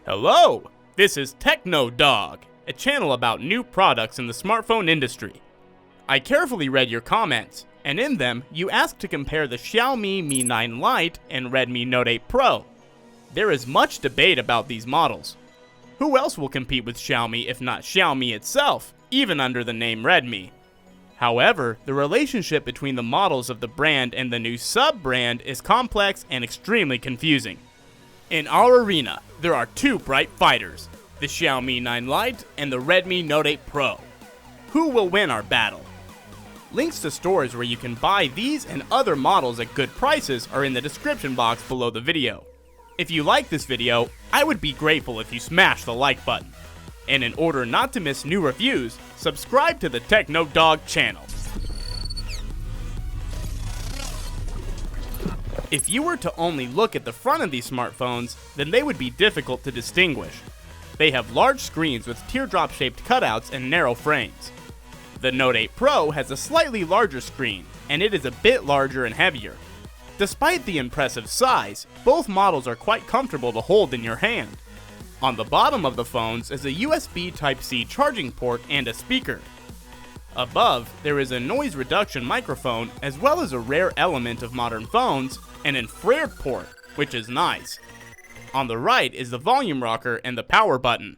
Hello! This is Techno Dog, a channel about new products in the smartphone industry. I carefully read your comments, and in them, you asked to compare the Xiaomi Mi 9 Lite and Redmi Note 8 Pro. There is much debate about these models. Who else will compete with Xiaomi if not Xiaomi itself, even under the name Redmi? However, the relationship between the models of the brand and the new sub-brand is complex and extremely confusing. In our arena, there are two bright fighters, the Xiaomi 9 Lite and the Redmi Note 8 Pro. Who will win our battle? Links to stores where you can buy these and other models at good prices are in the description box below the video. If you like this video, I would be grateful if you smash the like button. And in order not to miss new reviews, subscribe to the Techno Dog channel. If you were to only look at the front of these smartphones, then they would be difficult to distinguish. They have large screens with teardrop-shaped cutouts and narrow frames. The Note 8 Pro has a slightly larger screen, and it is a bit larger and heavier. Despite the impressive size, both models are quite comfortable to hold in your hand. On the bottom of the phones is a USB Type-C charging port and a speaker. Above, there is a noise reduction microphone as well as a rare element of modern phones, an infrared port, which is nice. On the right is the volume rocker and the power button.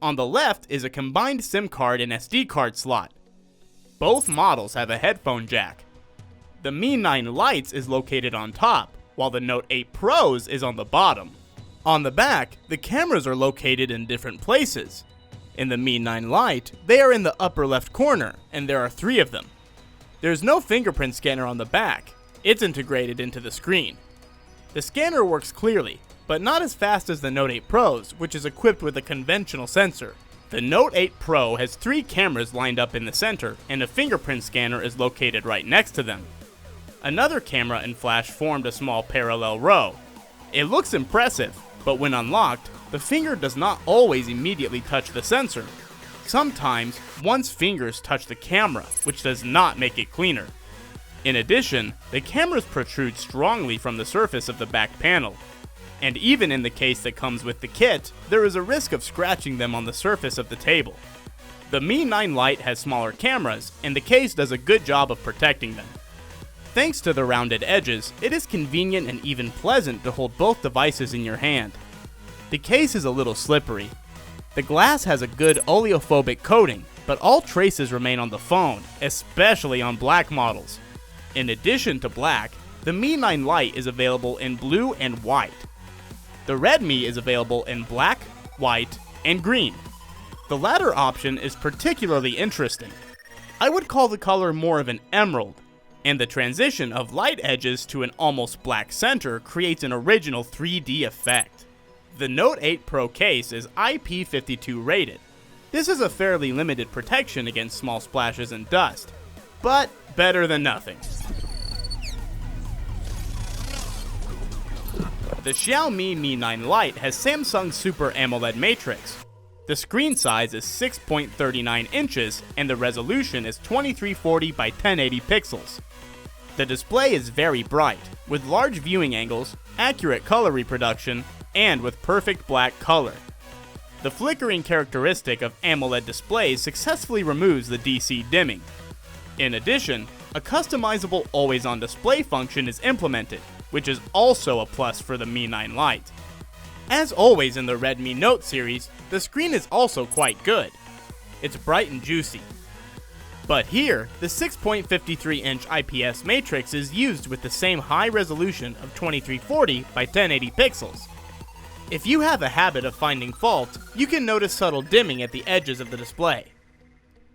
On the left is a combined SIM card and SD card slot. Both models have a headphone jack. The Mi 9 Lite's is located on top, while the Note 8 Pro's is on the bottom. On the back, the cameras are located in different places. In the Mi 9 Lite, they are in the upper left corner, and there are 3 of them. There's no fingerprint scanner on the back. It's integrated into the screen. The scanner works clearly, but not as fast as the Note 8 Pro's, which is equipped with a conventional sensor. The Note 8 Pro has 3 cameras lined up in the center, and a fingerprint scanner is located right next to them. Another camera and flash formed a small parallel row. It looks impressive, but when unlocked, the finger does not always immediately touch the sensor. Sometimes, one's fingers touch the camera, which does not make it cleaner. In addition, the cameras protrude strongly from the surface of the back panel. And even in the case that comes with the kit, there is a risk of scratching them on the surface of the table. The Mi 9 Lite has smaller cameras, and the case does a good job of protecting them. Thanks to the rounded edges, it is convenient and even pleasant to hold both devices in your hand. The case is a little slippery. The glass has a good oleophobic coating, but all traces remain on the phone, especially on black models. In addition to black, the Mi 9 Lite is available in blue and white. The Redmi is available in black, white, and green. The latter option is particularly interesting. I would call the color more of an emerald, and the transition of light edges to an almost black center creates an original 3D effect. The Note 8 Pro case is IP52 rated. This is a fairly limited protection against small splashes and dust, but better than nothing. The Xiaomi Mi 9 Lite has Samsung's Super AMOLED matrix. The screen size is 6.39 inches and the resolution is 2340 by 1080 pixels. The display is very bright, with large viewing angles, accurate color reproduction, and with perfect black color. The flickering characteristic of AMOLED displays successfully removes the DC dimming. In addition, a customizable always-on display function is implemented, which is also a plus for the Mi 9 Lite. As always in the Redmi Note series, the screen is also quite good. It's bright and juicy. But here, the 6.53-inch IPS matrix is used with the same high resolution of 2340 by 1080 pixels. If you have a habit of finding fault, you can notice subtle dimming at the edges of the display.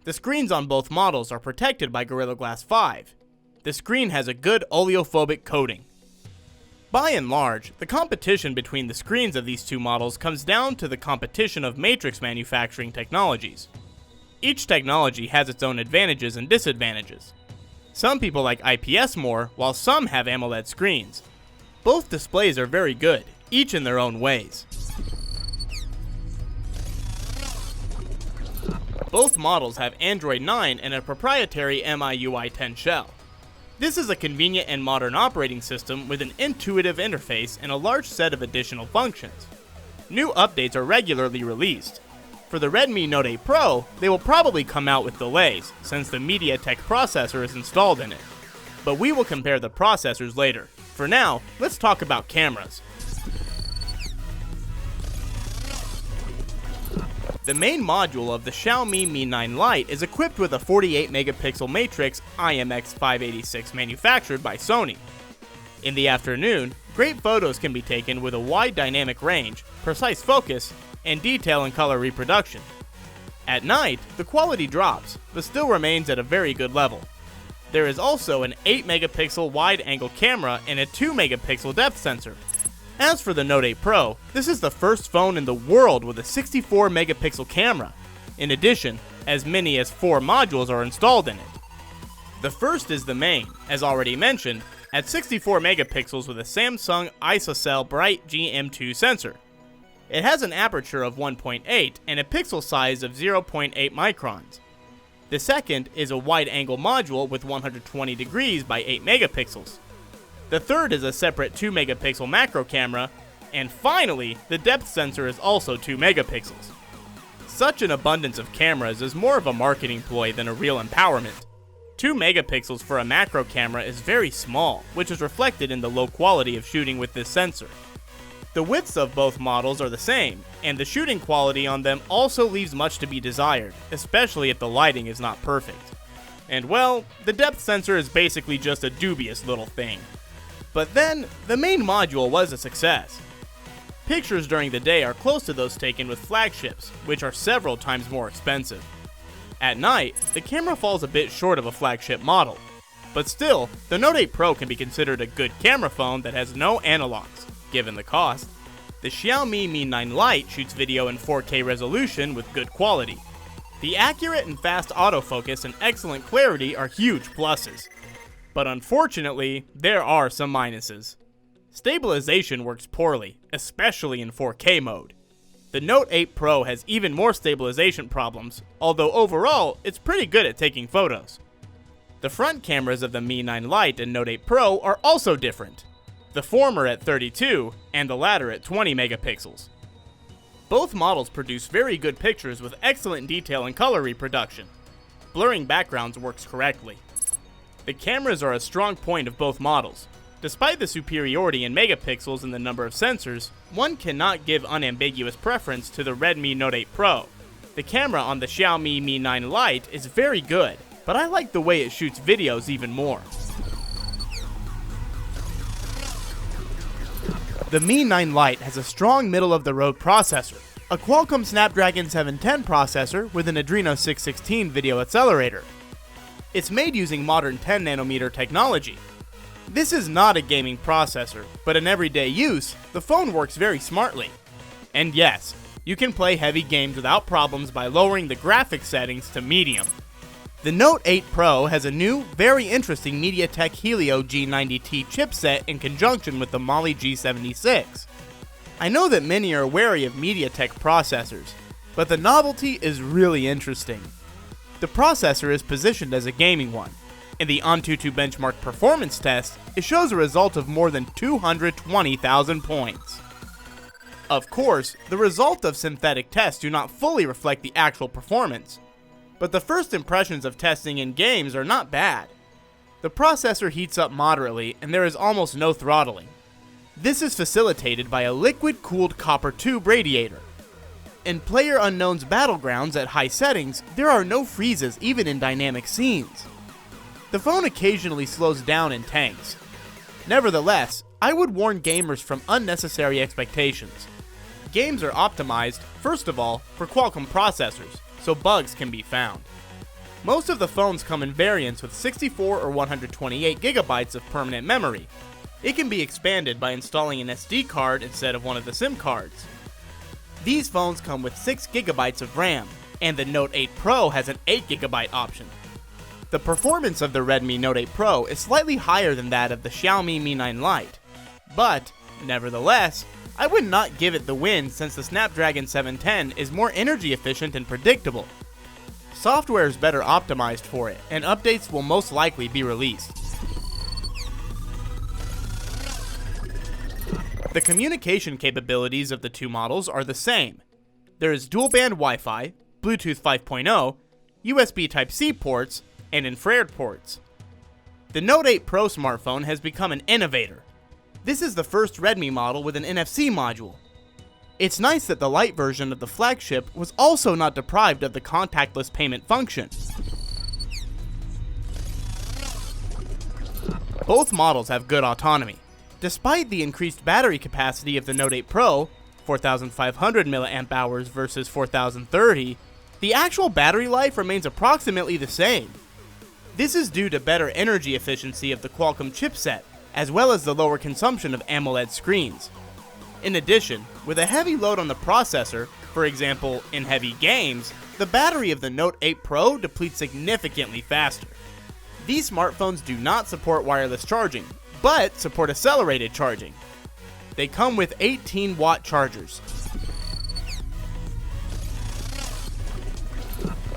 The screens on both models are protected by Gorilla Glass 5. The screen has a good oleophobic coating. By and large, the competition between the screens of these two models comes down to the competition of matrix manufacturing technologies. Each technology has its own advantages and disadvantages. Some people like IPS more, while some have AMOLED screens. Both displays are very good, each in their own ways. Both models have Android 9 and a proprietary MIUI 10 shell. This is a convenient and modern operating system with an intuitive interface and a large set of additional functions. New updates are regularly released. For the Redmi Note 8 Pro, they will probably come out with delays, since the MediaTek processor is installed in it. But we will compare the processors later. For now, let's talk about cameras. The main module of the Xiaomi Mi 9 Lite is equipped with a 48-megapixel matrix IMX586 manufactured by Sony. In the afternoon, great photos can be taken with a wide dynamic range, precise focus, and detail and color reproduction. At night, the quality drops, but still remains at a very good level. There is also an 8-megapixel wide-angle camera and a 2-megapixel depth sensor. As for the Note 8 Pro, this is the first phone in the world with a 64-megapixel camera. In addition, as many as 4 modules are installed in it. The first is the main, as already mentioned, at 64 megapixels with a Samsung ISOCELL Bright GM2 sensor. It has an aperture of 1.8 and a pixel size of 0.8 microns. The second is a wide-angle module with 120 degrees by 8 megapixels. The third is a separate 2-megapixel macro camera, and finally, the depth sensor is also 2 megapixels. Such an abundance of cameras is more of a marketing ploy than a real empowerment. 2 megapixels for a macro camera is very small, which is reflected in the low quality of shooting with this sensor. The widths of both models are the same, and the shooting quality on them also leaves much to be desired, especially if the lighting is not perfect. And well, the depth sensor is basically just a dubious little thing. But then, the main module was a success. Pictures during the day are close to those taken with flagships, which are several times more expensive. At night, the camera falls a bit short of a flagship model. But still, the Note 8 Pro can be considered a good camera phone that has no analogs, given the cost. The Xiaomi Mi 9 Lite shoots video in 4K resolution with good quality. The accurate and fast autofocus and excellent clarity are huge pluses. But unfortunately, there are some minuses. Stabilization works poorly, especially in 4K mode. The Note 8 Pro has even more stabilization problems, although overall, it's pretty good at taking photos. The front cameras of the Mi 9 Lite and Note 8 Pro are also different. The former at 32, and the latter at 20 megapixels. Both models produce very good pictures with excellent detail and color reproduction. Blurring backgrounds works correctly. The cameras are a strong point of both models. Despite the superiority in megapixels and the number of sensors, one cannot give unambiguous preference to the Redmi Note 8 Pro. The camera on the Xiaomi Mi 9 Lite is very good, but I like the way it shoots videos even more. The Mi 9 Lite has a strong middle-of-the-road processor, a Qualcomm Snapdragon 710 processor with an Adreno 616 video accelerator. It's made using modern 10nm technology. This is not a gaming processor, but in everyday use, the phone works very smartly. And yes, you can play heavy games without problems by lowering the graphics settings to medium. The Note 8 Pro has a new, very interesting MediaTek Helio G90T chipset in conjunction with the Mali G76. I know that many are wary of MediaTek processors, but the novelty is really interesting. The processor is positioned as a gaming one. In the Antutu benchmark performance test, it shows a result of more than 220,000 points. Of course, the result of synthetic tests do not fully reflect the actual performance, but the first impressions of testing in games are not bad. The processor heats up moderately and there is almost no throttling. This is facilitated by a liquid-cooled copper tube radiator. In PlayerUnknown's Battlegrounds at high settings, there are no freezes even in dynamic scenes. The phone occasionally slows down in tanks. Nevertheless, I would warn gamers from unnecessary expectations. Games are optimized, first of all, for Qualcomm processors, so bugs can be found. Most of the phones come in variants with 64 or 128 gigabytes of permanent memory. It can be expanded by installing an SD card instead of one of the SIM cards. These phones come with 6 gigabytes of RAM, and the Note 8 Pro has an 8 gigabyte option. The performance of the Redmi Note 8 Pro is slightly higher than that of the Xiaomi Mi 9 Lite, but, nevertheless, I would not give it the win since the Snapdragon 710 is more energy efficient and predictable. Software is better optimized for it, and updates will most likely be released. The communication capabilities of the two models are the same. There is dual-band Wi-Fi, Bluetooth 5.0, USB Type-C ports, and infrared ports. The Note 8 Pro smartphone has become an innovator. This is the first Redmi model with an NFC module. It's nice that the Lite version of the flagship was also not deprived of the contactless payment function. Both models have good autonomy. Despite the increased battery capacity of the Note 8 Pro, 4,500 mAh versus 4,030, the actual battery life remains approximately the same. This is due to better energy efficiency of the Qualcomm chipset, as well as the lower consumption of AMOLED screens. In addition, with a heavy load on the processor, for example, in heavy games, the battery of the Note 8 Pro depletes significantly faster. These smartphones do not support wireless charging, but support accelerated charging. They come with 18-watt chargers.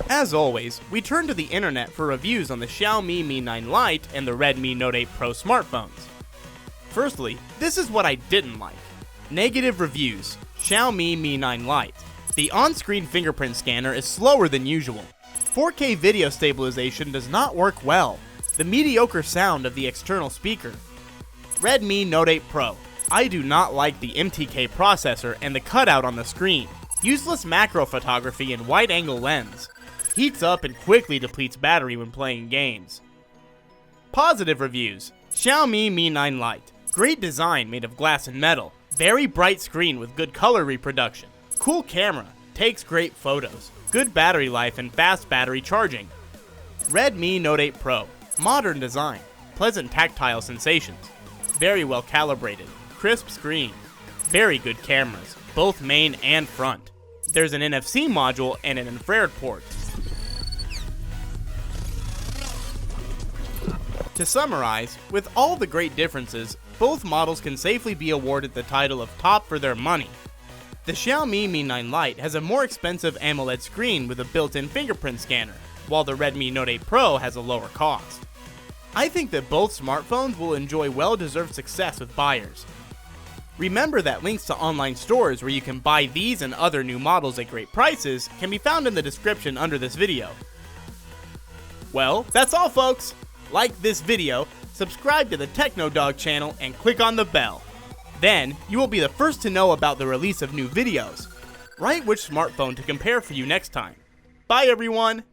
As always, we turn to the internet for reviews on the Xiaomi Mi 9 Lite and the Redmi Note 8 Pro smartphones. Firstly, this is what I didn't like. Negative reviews. Xiaomi Mi 9 Lite. The on-screen fingerprint scanner is slower than usual. 4K video stabilization does not work well. The mediocre sound of the external speaker. Redmi Note 8 Pro. I do not like the MTK processor and the cutout on the screen. Useless macro photography and wide-angle lens. Heats up and quickly depletes battery when playing games. Positive reviews. Xiaomi Mi 9 Lite. Great design made of glass and metal. Very bright screen with good color reproduction. Cool camera. Takes great photos. Good battery life and fast battery charging. Redmi Note 8 Pro. Modern design. Pleasant tactile sensations. Very well calibrated. Crisp screen. Very good cameras, both main and front. There's an NFC module and an infrared port. To summarize, with all the great differences, both models can safely be awarded the title of top for their money. The Xiaomi Mi 9 Lite has a more expensive AMOLED screen with a built-in fingerprint scanner, while the Redmi Note 8 Pro has a lower cost. I think that both smartphones will enjoy well-deserved success with buyers. Remember that links to online stores where you can buy these and other new models at great prices can be found in the description under this video. Well, that's all folks! Like this video, subscribe to the TechnoDog channel, and click on the bell. Then, you will be the first to know about the release of new videos. Write which smartphone to compare for you next time. Bye everyone!